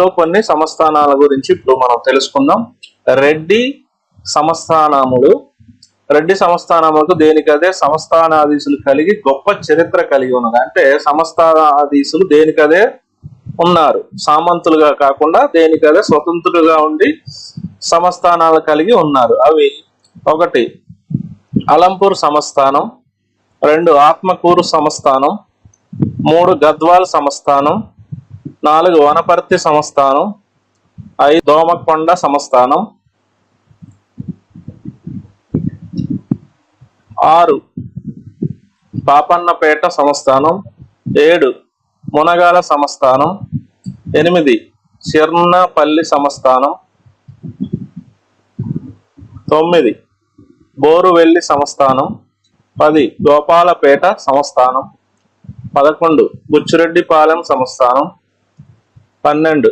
అందులో కొన్ని సంస్థానాల గురించి ఇప్పుడు మనం తెలుసుకుందాం. రెడ్డి సంస్థానములు. రెడ్డి సంస్థానములకు దేనికదే సంస్థానాధీశులు కలిగి గొప్ప చరిత్ర కలిగి ఉన్నది. అంటే సంస్థానాధీశులు దేనికదే ఉన్నారు, సామంతులుగా కాకుండా దేనికదే స్వతంత్రులుగా ఉండి సంస్థానాలు కలిగి ఉన్నారు. అవి 1 అలంపూర్ సంస్థానం, 2 ఆత్మకూరు సంస్థానం, 3 గద్వాల్ సంస్థానం, 4 వనపర్తి సంస్థానం, 5 దోమకొండ సంస్థానం, 6 పాపన్నపేట సంస్థానం, 7 మునగాల సంస్థానం, 8 చిర్నపల్లి సంస్థానం, 9 బోరువెల్లి సంస్థానం, 10 గోపాలపేట సంస్థానం, 11 బుచ్చిరెడ్డిపాలెం సంస్థానం, 12